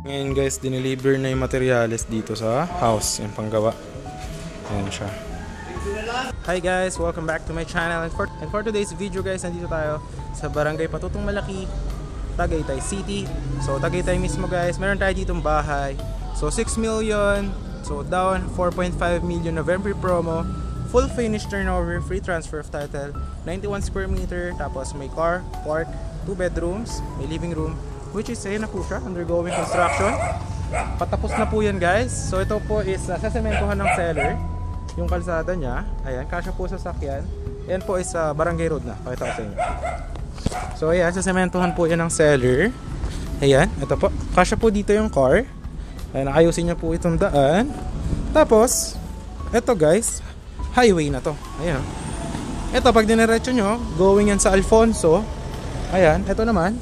Ngayon guys, dineliver na yung materials dito sa house, yung panggawa. Ayan siya. Hi guys, welcome back to my channel. And for today's video guys, nandito tayo sa Barangay Patutong Malaki, Tagaytay City. So Tagaytay mismo guys, meron tayo ditong bahay. So 6 million, so down 4.5 million November promo. Full finish turnover, free transfer of title, 91 square meter, tapos may car, park, 2 bedrooms, may living room, which is ayun na po siya, undergoing construction. Patapos na po yan guys. So ito po is sasementohan ng seller yung kalsada niya. Ayan, kasya po sa sakyan. Ayan po is Barangay Road na, pakita ko sa inyo. So ayan, sasementohan po yan ng seller. Ayan, ito po, kasya po dito yung car. Ayan, ayusin niya po itong daan. Tapos ito guys, highway na to. Ayan, ito pag diniretso nyo, going yan sa Alfonso. Ayan, ito naman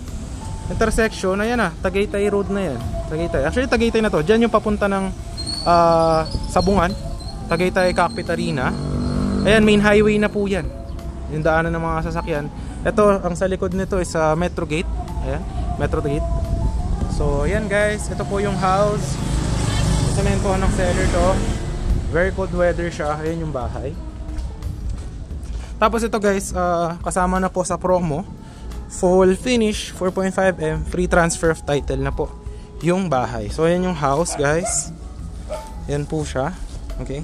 intersection, ayan na, Tagaytay Road na yan. Tagaytay, actually Tagaytay na to. Diyan yung papunta ng Sabungan, Tagaytay Cockpit Arena. Ayan, main highway na po yan, yung daanan ng mga sasakyan. Ito, ang sa likod nito is Metro Gate. Ayan, Metro Gate. So ayan guys, ito po yung house. Sementohan ng seller to. Very cold weather siya. Ayan yung bahay. Tapos ito guys, kasama na po sa promo, full finish, 4.5M, free transfer of title na po yung bahay. So ayan yung house guys. Yan po siya. Okay.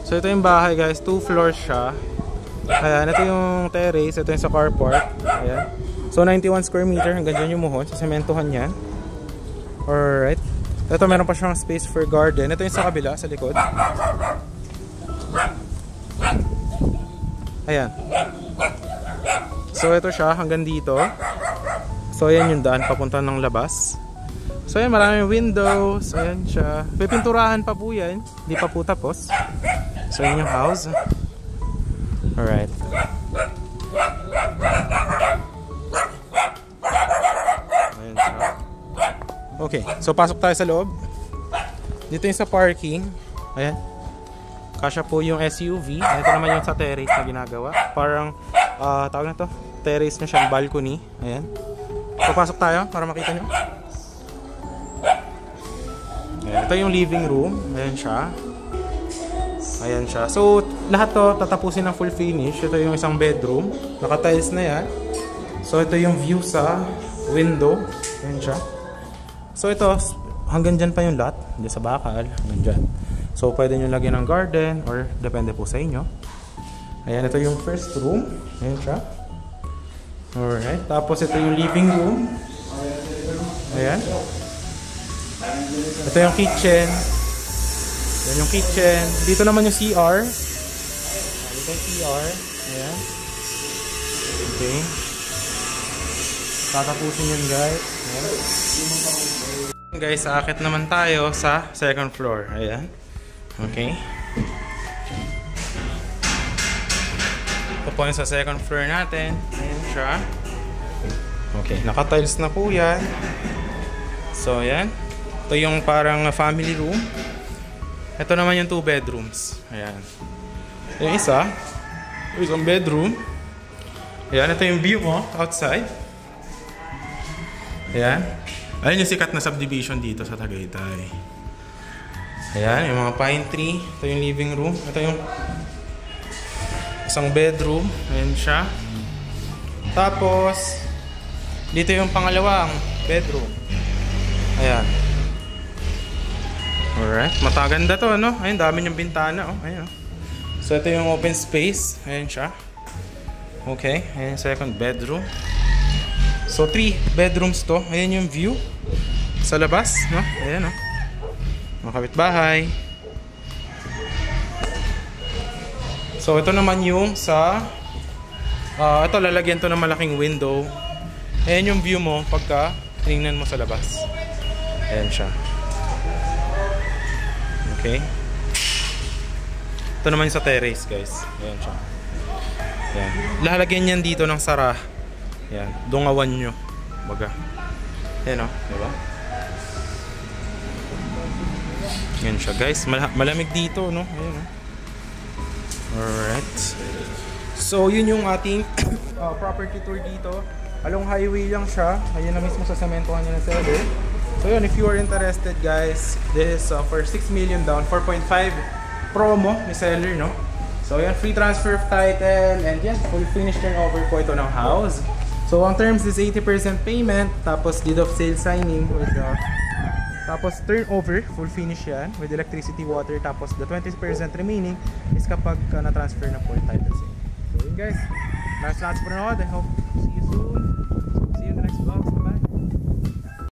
So ito yung bahay guys, 2 floors siya. Ayan, ito yung terrace, ito yung sa car park. Ayan. So 91 square meter, hanggang dyan yung muhon. So sementohan yan. Alright. Ito meron pa siyang space for garden. Ito yung sa kabila, sa likod. Ayan. So ito siya hanggang dito. So ayan yung daan papunta ng labas. So ayan, maraming windows. Ayan siya. Pipinturahan pa po yan. Hindi pa po tapos. So ayan yung house. Alright. Ayan siya. Okay, so pasok tayo sa loob. Dito yung sa parking. Ayan, kasya po yung SUV. Ito naman yung sa terrace na ginagawa. Parang tawag na to, terrace na siya, balcony. Ayan. So pasok tayo para makita nyo. Ayan, ito yung living room. Ayan siya. Ayan siya. So lahat to tatapusin ng full finish. Ito yung isang bedroom, naka-tiles na yan. So ito yung view sa window. Ayan siya. So ito, hanggang dyan pa yung lot, hindi sa bakal, hanggang dyan. So pwede nyo lagyan ng garden or depende po sa inyo. Ayan, ito yung first room. Ayan siya. Alright, tapos ito yung living room. Ayan. Ito yung kitchen. Ayan yung kitchen. Dito naman yung CR. Dito yung CR. Ayan. Okay. Tatapusin yun guys. Ayan. Guys, aakit naman tayo sa second floor. Ayan. Okay. Ito po yung sa second floor natin. Ayan siya. Okay, naka-tiles na po yan. So, ayan. Ito yung parang family room. Ito naman yung 2 bedrooms. Ayan. Yung isa, isang bedroom. Ayan, ito yung view mo outside. Ayan. Ayan yung sikat na subdivision dito sa Tagaytay. Ayan, yung mga pine tree. Ito yung living room. Ito yung isang bedroom. Ayan siya. Tapos dito yung pangalawang bedroom. Ayan. Alright, mataganda to, no? Ayan, dami yung bintana, oh. Ayan, oh. So ito yung open space. Ayan siya. Okay, ayan yung second bedroom. So 3 bedrooms to. Ayan yung view sa labas, no? Ayan, oh. Mga kapitbahay. So ito naman yung sa ito, lalagyan to ng malaking window. Ayan yung view mo pagka tingnan mo sa labas. Ayan siya. Okay. Ito naman yung sa terrace guys. Ayan siya. Ayan. Lalagyan yan dito ng sara. Ayan, dungawan nyo. Baga. Ayan, o, diba? Ayan siya guys. Malamig dito, no? Ayan, o. Alright. So yun yung ating property tour dito Along highway lang siya. Ayun na mismo sa sementohan niya ng seller. So yun, if you are interested guys, this is for 6 million down, 4.5 promo ni seller, no? So yan, free transfer of title, and yan, full finish turnover po ito ng house. So ang terms is 80% payment, tapos deed of sale signing with tapos turnover, full finish yan with electricity, water, tapos the 20% remaining is kapag na-transfer na po yung title sa inyo. So yun guys, last po na ako. I hope see you soon.